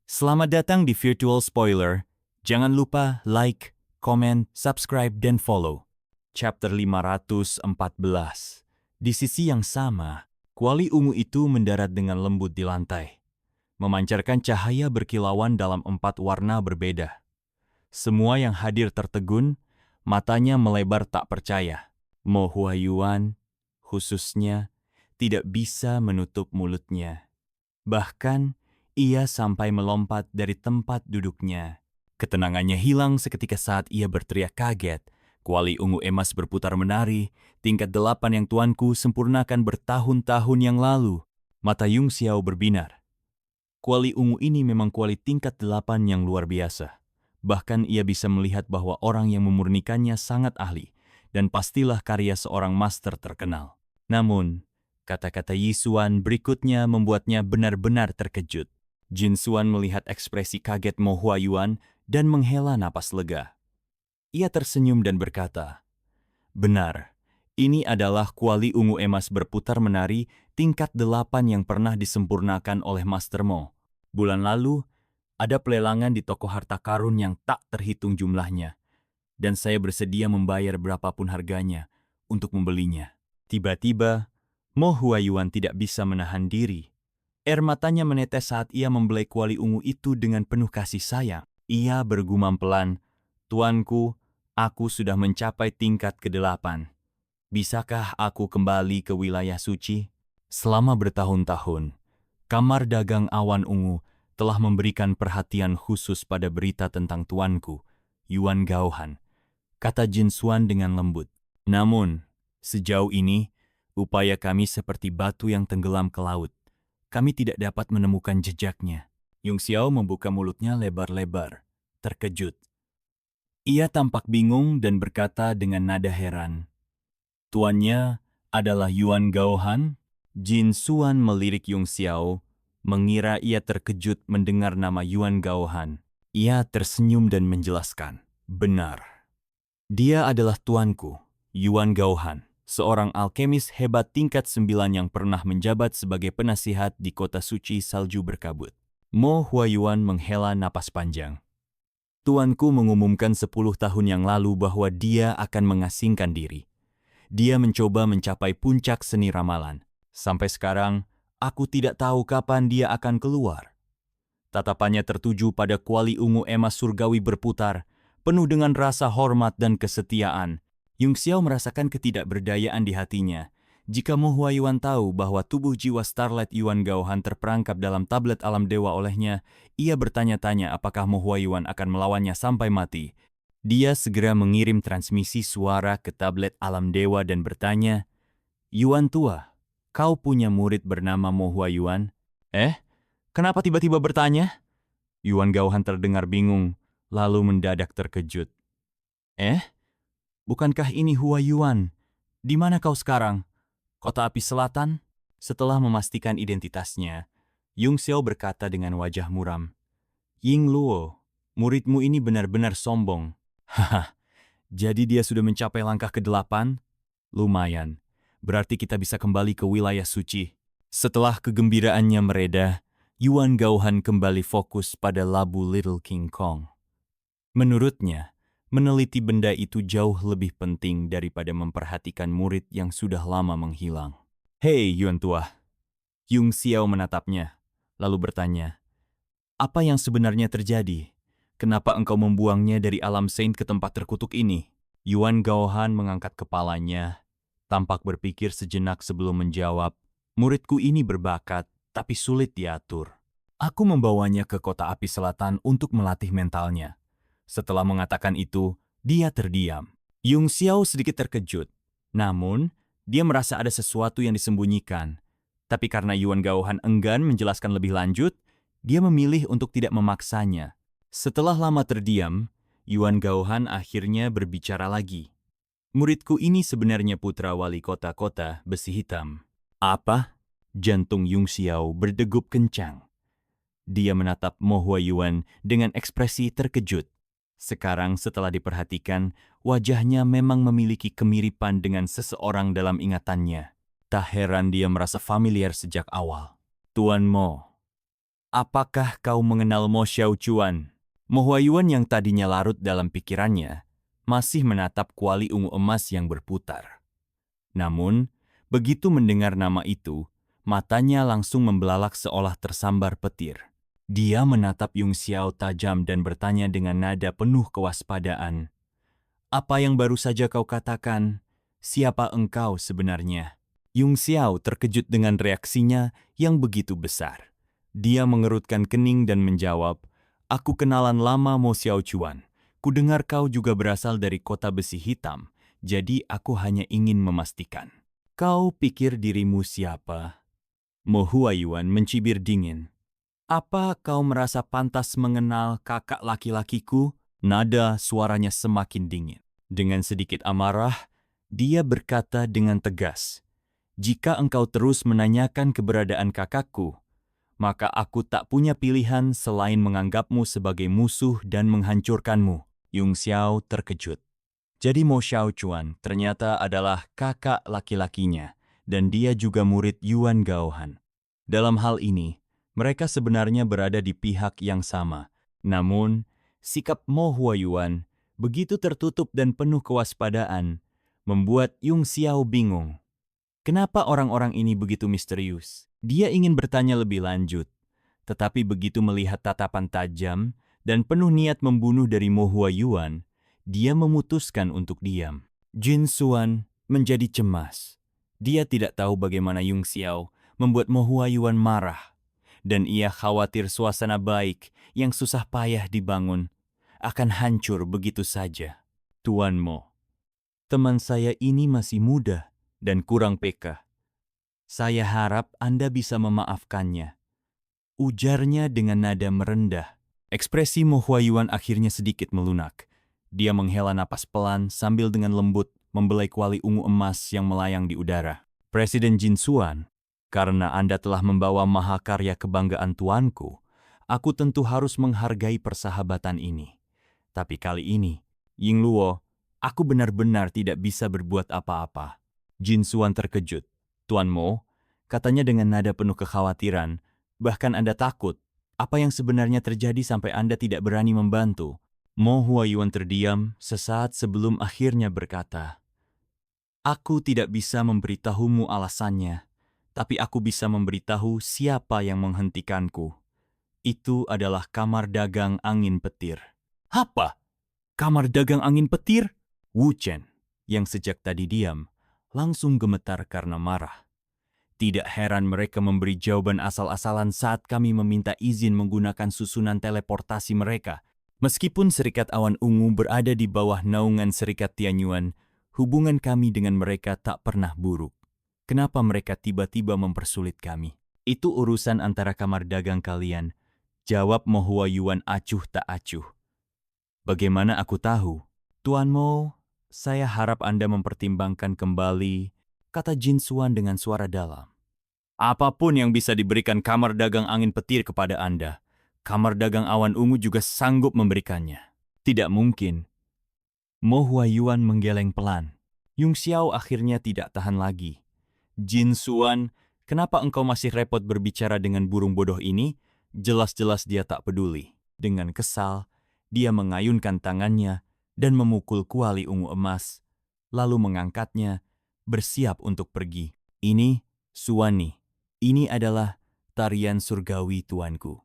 Selamat datang di Virtual Spoiler. Jangan lupa like, komen, subscribe, dan follow. Chapter 514. Di sisi yang sama, kuali ungu itu mendarat dengan lembut di lantai, memancarkan cahaya berkilauan dalam 4 warna berbeda. Semua yang hadir tertegun, matanya melebar tak percaya. Mo Huayuan, khususnya, tidak bisa menutup mulutnya. Bahkan, ia sampai melompat dari tempat duduknya. Ketenangannya hilang seketika saat ia berteriak kaget. Kuali ungu emas berputar menari, tingkat 8 yang tuanku sempurnakan bertahun-tahun yang lalu. Mata Yung Xiao berbinar. Kuali ungu ini memang kuali tingkat 8 yang luar biasa. Bahkan ia bisa melihat bahwa orang yang memurnikannya sangat ahli, dan pastilah karya seorang master terkenal. Namun, kata-kata Yisuan berikutnya membuatnya benar-benar terkejut. Jin Xuan melihat ekspresi kaget Mo Huayuan dan menghela napas lega. Ia tersenyum dan berkata, "Benar, ini adalah kuali ungu emas berputar menari tingkat 8 yang pernah disempurnakan oleh Master Mo. Bulan lalu, ada pelelangan di toko harta karun yang tak terhitung jumlahnya, dan saya bersedia membayar berapapun harganya untuk membelinya." Tiba-tiba, Mo Huayuan tidak bisa menahan diri. Air matanya menetes saat ia membelai kuali ungu itu dengan penuh kasih sayang. Ia bergumam pelan, "Tuanku, aku sudah mencapai tingkat ke-8. Bisakah aku kembali ke wilayah suci?" Selama bertahun-tahun, Kamar Dagang Awan Ungu telah memberikan perhatian khusus pada berita tentang tuanku, Yuan Gaohan, kata Jin Xuan dengan lembut. Namun, sejauh ini, upaya kami seperti batu yang tenggelam ke laut. Kami tidak dapat menemukan jejaknya. Yung Xiao membuka mulutnya lebar-lebar, terkejut. Ia tampak bingung dan berkata dengan nada heran, "Tuannya adalah Yuan Gaohan?" Jin Xuan melirik Yung Xiao, mengira ia terkejut mendengar nama Yuan Gaohan. Ia tersenyum dan menjelaskan, "Benar. Dia adalah tuanku, Yuan Gaohan, seorang alkemis hebat tingkat 9 yang pernah menjabat sebagai penasihat di kota suci salju berkabut." Mo Huayuan menghela napas panjang. "Tuanku mengumumkan 10 tahun yang lalu bahwa dia akan mengasingkan diri. Dia mencoba mencapai puncak seni ramalan. Sampai sekarang, aku tidak tahu kapan dia akan keluar." Tatapannya tertuju pada kuali ungu emas surgawi berputar, penuh dengan rasa hormat dan kesetiaan. Yung Xiao merasakan ketidakberdayaan di hatinya. Jika Mo Huayuan tahu bahwa tubuh jiwa Starlight Yuan Gaohan terperangkap dalam tablet alam dewa olehnya, ia bertanya-tanya apakah Mo Huayuan akan melawannya sampai mati. Dia segera mengirim transmisi suara ke tablet alam dewa dan bertanya, "Yuan tua, kau punya murid bernama Mo Huayuan?" Kenapa tiba-tiba bertanya?" Yuan Gaohan terdengar bingung, lalu mendadak terkejut. Bukankah ini Huayuan? Di mana kau sekarang? Kota Api Selatan?" Setelah memastikan identitasnya, Yung Xiao berkata dengan wajah muram, "Ying Luo, muridmu ini benar-benar sombong." "Haha, jadi dia sudah mencapai langkah ke-8? Lumayan, berarti kita bisa kembali ke wilayah suci." Setelah kegembiraannya mereda, Yuan Gaohan kembali fokus pada labu Little King Kong. Menurutnya, meneliti benda itu jauh lebih penting daripada memperhatikan murid yang sudah lama menghilang. "Hei Yuan tua." Yung Xiao menatapnya, lalu bertanya, "Apa yang sebenarnya terjadi? Kenapa engkau membuangnya dari alam Saint ke tempat terkutuk ini?" Yuan Gaohan mengangkat kepalanya, tampak berpikir sejenak sebelum menjawab, "Muridku ini berbakat, tapi sulit diatur. Aku membawanya ke kota api selatan untuk melatih mentalnya." Setelah mengatakan itu, dia terdiam. Yung Xiao sedikit terkejut. Namun, dia merasa ada sesuatu yang disembunyikan. Tapi karena Yuan Gaohan enggan menjelaskan lebih lanjut, dia memilih untuk tidak memaksanya. Setelah lama terdiam, Yuan Gaohan akhirnya berbicara lagi. "Muridku ini sebenarnya putra wali kota-kota besi hitam." "Apa?" Jantung Yung Xiao berdegup kencang. Dia menatap Mo Huayuan dengan ekspresi terkejut. Sekarang setelah diperhatikan, wajahnya memang memiliki kemiripan dengan seseorang dalam ingatannya. Tak heran dia merasa familiar sejak awal. "Tuan Mo, Apakah kau mengenal Mo Xiaochuan? Mo Huayuan yang tadinya larut dalam pikirannya, masih menatap kuali ungu emas yang berputar. Namun, begitu mendengar nama itu, matanya langsung membelalak seolah tersambar petir. Dia menatap Yung Xiao tajam dan bertanya dengan nada penuh kewaspadaan. Apa yang baru saja kau katakan? Siapa engkau sebenarnya? Yung Xiao terkejut dengan reaksinya yang begitu besar. Dia mengerutkan kening dan menjawab, "Aku kenalan lama Mo Xiaochuan. Kudengar kau juga berasal dari kota besi hitam, jadi aku hanya ingin memastikan. Kau pikir dirimu siapa?" Mo Huayuan mencibir dingin. "Apa kau merasa pantas mengenal kakak laki-lakiku?" Nada suaranya semakin dingin. Dengan sedikit amarah, dia berkata dengan tegas, "Jika engkau terus menanyakan keberadaan kakakku, maka aku tak punya pilihan selain menganggapmu sebagai musuh dan menghancurkanmu." Yung Xiao terkejut. Jadi Mo Xiaochuan ternyata adalah kakak laki-lakinya, dan dia juga murid Yuan Gaohan. Dalam hal ini, mereka sebenarnya berada di pihak yang sama. Namun, sikap Mo Huayuan begitu tertutup dan penuh kewaspadaan, membuat Yung Xiao bingung. Kenapa orang-orang ini begitu misterius? Dia ingin bertanya lebih lanjut, tetapi begitu melihat tatapan tajam dan penuh niat membunuh dari Mo Huayuan, dia memutuskan untuk diam. Jin Xuan menjadi cemas. Dia tidak tahu bagaimana Yung Xiao membuat Mo Huayuan marah, dan ia khawatir suasana baik yang susah payah dibangun akan hancur begitu saja. "Tuan Mo, teman saya ini masih muda dan kurang peka. Saya harap Anda bisa memaafkannya," ujarnya dengan nada merendah. Ekspresi Mo Huayuan akhirnya sedikit melunak. Dia menghela napas pelan sambil dengan lembut membelai kuali ungu emas yang melayang di udara. "Presiden Jin Xuan, karena Anda telah membawa mahakarya kebanggaan tuanku, aku tentu harus menghargai persahabatan ini. Tapi kali ini, Ying Luo, aku benar-benar tidak bisa berbuat apa-apa." Jin Xuan terkejut. "Tuan Mo," katanya dengan nada penuh kekhawatiran, "bahkan Anda takut. Apa yang sebenarnya terjadi sampai Anda tidak berani membantu?" Mo Huayuan terdiam sesaat sebelum akhirnya berkata, "Aku tidak bisa memberitahumu alasannya, tapi aku bisa memberitahu siapa yang menghentikanku. Itu adalah kamar dagang angin petir." "Apa? Kamar dagang angin petir?" Wu Chen, yang sejak tadi diam, langsung gemetar karena marah. Tidak heran mereka memberi jawaban asal-asalan saat kami meminta izin menggunakan susunan teleportasi mereka. Meskipun Serikat Awan Ungu berada di bawah naungan Serikat Tianyuan, hubungan kami dengan mereka tak pernah buruk. Kenapa mereka tiba-tiba mempersulit kami? "Itu urusan antara kamar dagang kalian," jawab Mo Huayuan acuh tak acuh. "Bagaimana aku tahu?" "Tuan Mo, saya harap Anda mempertimbangkan kembali," kata Jin Xuan dengan suara dalam. "Apapun yang bisa diberikan kamar dagang angin petir kepada Anda, kamar dagang awan ungu juga sanggup memberikannya." "Tidak mungkin." Mo Huayuan menggeleng pelan. Yung Xiao akhirnya tidak tahan lagi. "Jin Xuan, kenapa engkau masih repot berbicara dengan burung bodoh ini? Jelas-jelas dia tak peduli." Dengan kesal, dia mengayunkan tangannya dan memukul kuali ungu emas, lalu mengangkatnya, bersiap untuk pergi. "Ini, Xuani, ini adalah tarian surgawi tuanku."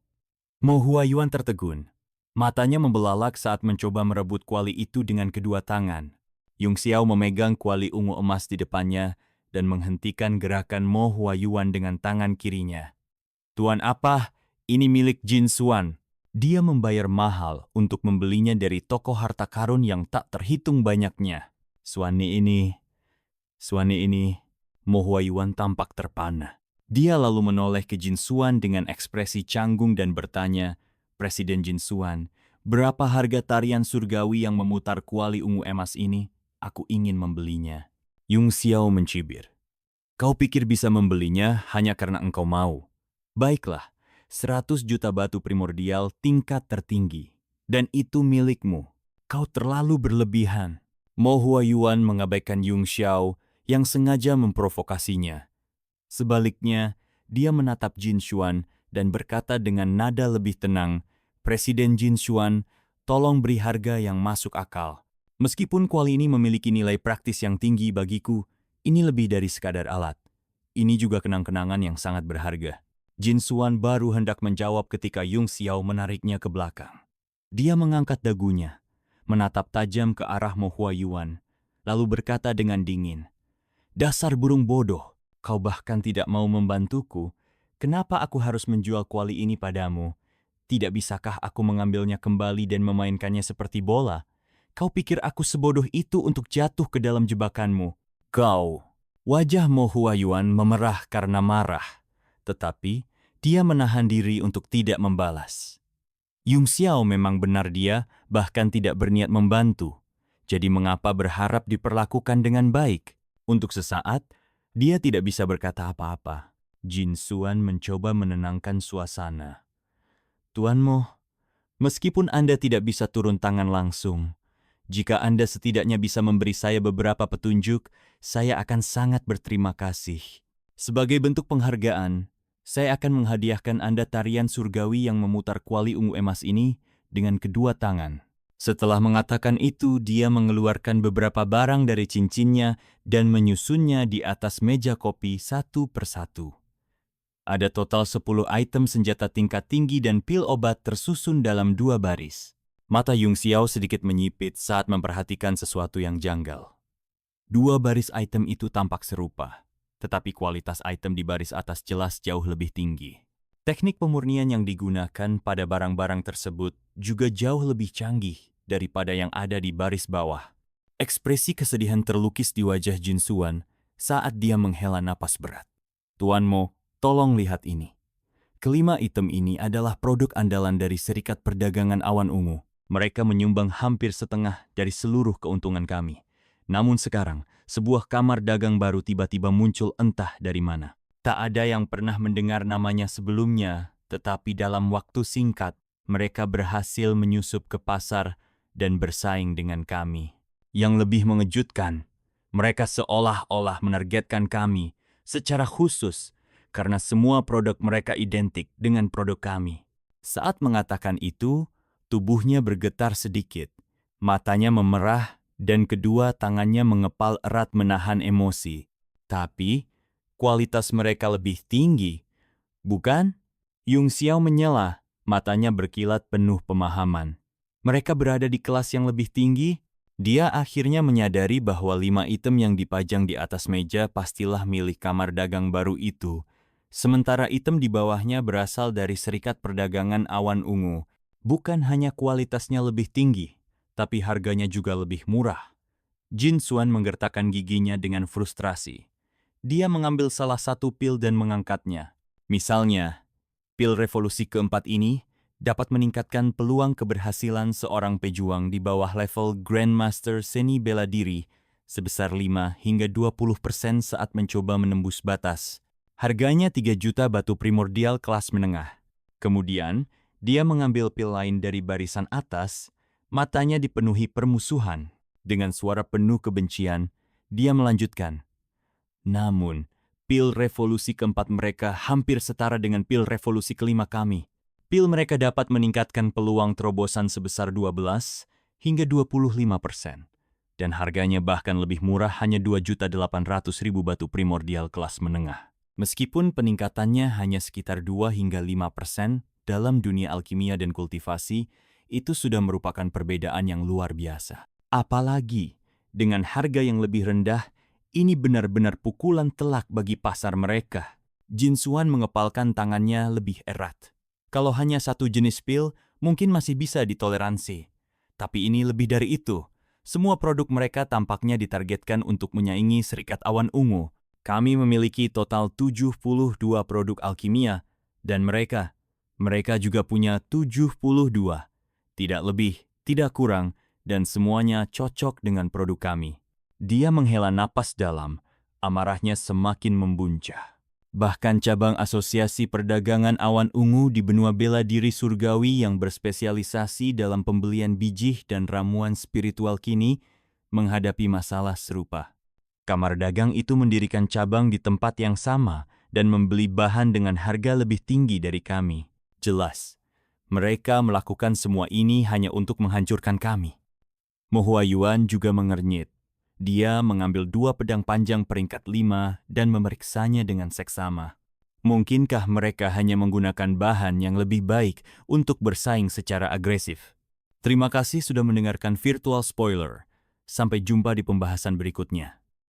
Mo Huayuan tertegun. Matanya membelalak saat mencoba merebut kuali itu dengan kedua tangan. Yung Xiao memegang kuali ungu emas di depannya dan menghentikan gerakan Mo Huayuan dengan tangan kirinya. "Tuan apa? Ini milik Jin Xuan. Dia membayar mahal untuk membelinya dari toko harta karun yang tak terhitung banyaknya." Xuani ini, Mo Huayuan tampak terpana. Dia lalu menoleh ke Jin Xuan dengan ekspresi canggung dan bertanya, "Presiden Jin Xuan, berapa harga tarian surgawi yang memutar kuali ungu emas ini? Aku ingin membelinya." Yung Xiao mencibir. "Kau pikir bisa membelinya hanya karena engkau mau? Baiklah, 100 juta batu primordial tingkat tertinggi. Dan itu milikmu. Kau terlalu berlebihan." Mo Huayuan mengabaikan Yung Xiao yang sengaja memprovokasinya. Sebaliknya, dia menatap Jin Xuan dan berkata dengan nada lebih tenang, "Presiden Jin Xuan, tolong beri harga yang masuk akal. Meskipun kuali ini memiliki nilai praktis yang tinggi bagiku, ini lebih dari sekadar alat. Ini juga kenang-kenangan yang sangat berharga." Jin Xuan baru hendak menjawab ketika Yung Xiao menariknya ke belakang. Dia mengangkat dagunya, menatap tajam ke arah Mo Huayuan, lalu berkata dengan dingin, "Dasar burung bodoh, kau bahkan tidak mau membantuku. Kenapa aku harus menjual kuali ini padamu? Tidak bisakah aku mengambilnya kembali dan memainkannya seperti bola? Kau pikir aku sebodoh itu untuk jatuh ke dalam jebakanmu? Kau." Wajah Mo Huayuan memerah karena marah, tetapi dia menahan diri untuk tidak membalas. Yung Xiao memang benar dia bahkan tidak berniat membantu. Jadi mengapa berharap diperlakukan dengan baik? Untuk sesaat, dia tidak bisa berkata apa-apa. Jin Xuan mencoba menenangkan suasana. "Tuan Mo, meskipun Anda tidak bisa turun tangan langsung, jika Anda setidaknya bisa memberi saya beberapa petunjuk, saya akan sangat berterima kasih. Sebagai bentuk penghargaan, saya akan menghadiahkan Anda tarian surgawi yang memutar kuali ungu emas ini dengan kedua tangan." Setelah mengatakan itu, dia mengeluarkan beberapa barang dari cincinnya dan menyusunnya di atas meja kopi satu persatu. Ada total 10 item senjata tingkat tinggi dan pil obat tersusun dalam 2 baris. Mata Yung Xiao sedikit menyipit saat memperhatikan sesuatu yang janggal. 2 baris item itu tampak serupa, tetapi kualitas item di baris atas jelas jauh lebih tinggi. Teknik pemurnian yang digunakan pada barang-barang tersebut juga jauh lebih canggih daripada yang ada di baris bawah. Ekspresi kesedihan terlukis di wajah Jin Xuan saat dia menghela napas berat. "Tuan Mo, tolong lihat ini. Kelima item ini adalah produk andalan dari Serikat Perdagangan Awan Ungu. Mereka menyumbang hampir setengah dari seluruh keuntungan kami. Namun sekarang, sebuah kamar dagang baru tiba-tiba muncul entah dari mana. Tak ada yang pernah mendengar namanya sebelumnya, tetapi dalam waktu singkat, mereka berhasil menyusup ke pasar dan bersaing dengan kami. Yang lebih mengejutkan, mereka seolah-olah menargetkan kami secara khusus karena semua produk mereka identik dengan produk kami." Saat mengatakan itu, tubuhnya bergetar sedikit, matanya memerah, dan kedua tangannya mengepal erat menahan emosi. "Tapi, kualitas mereka lebih tinggi, bukan?" Yung Xiao menyela, matanya berkilat penuh pemahaman. Mereka berada di kelas yang lebih tinggi. Dia akhirnya menyadari bahwa 5 item yang dipajang di atas meja pastilah milik kamar dagang baru itu. Sementara item di bawahnya berasal dari Serikat Perdagangan Awan Ungu. Bukan hanya kualitasnya lebih tinggi, tapi harganya juga lebih murah. Jin Xuan menggertakkan giginya dengan frustrasi. Dia mengambil salah satu pil dan mengangkatnya. Misalnya, pil revolusi keempat ini dapat meningkatkan peluang keberhasilan seorang pejuang di bawah level Grandmaster Seni Bela Diri sebesar 5 hingga 20% saat mencoba menembus batas. Harganya 3 juta batu primordial kelas menengah. Kemudian, dia mengambil pil lain dari barisan atas, matanya dipenuhi permusuhan. Dengan suara penuh kebencian, dia melanjutkan, "Namun, pil revolusi keempat mereka hampir setara dengan pil revolusi kelima kami. Pil mereka dapat meningkatkan peluang terobosan sebesar 12 hingga 25%. Dan harganya bahkan lebih murah, hanya 2.800.000 batu primordial kelas menengah. Meskipun peningkatannya hanya sekitar 2 hingga 5%, dalam dunia alkimia dan kultivasi, itu sudah merupakan perbedaan yang luar biasa. Apalagi, dengan harga yang lebih rendah, ini benar-benar pukulan telak bagi pasar mereka." Jin Xuan mengepalkan tangannya lebih erat. Kalau hanya satu jenis pil, mungkin masih bisa ditoleransi. Tapi ini lebih dari itu. Semua produk mereka tampaknya ditargetkan untuk menyaingi Serikat Awan Ungu. Kami memiliki total 72 produk alkimia, dan mereka juga punya 72. Tidak lebih, tidak kurang, dan semuanya cocok dengan produk kami. Dia menghela napas dalam, amarahnya semakin membuncah. Bahkan cabang Asosiasi Perdagangan Awan Ungu di benua bela diri surgawi yang berspesialisasi dalam pembelian bijih dan ramuan spiritual kini menghadapi masalah serupa. Kamar dagang itu mendirikan cabang di tempat yang sama dan membeli bahan dengan harga lebih tinggi dari kami. Jelas, mereka melakukan semua ini hanya untuk menghancurkan kami. Mo Huayuan juga mengernyit. Dia mengambil 2 pedang panjang peringkat 5 dan memeriksanya dengan seksama. Mungkinkah mereka hanya menggunakan bahan yang lebih baik untuk bersaing secara agresif? Terima kasih sudah mendengarkan Virtual Spoiler. Sampai jumpa di pembahasan berikutnya.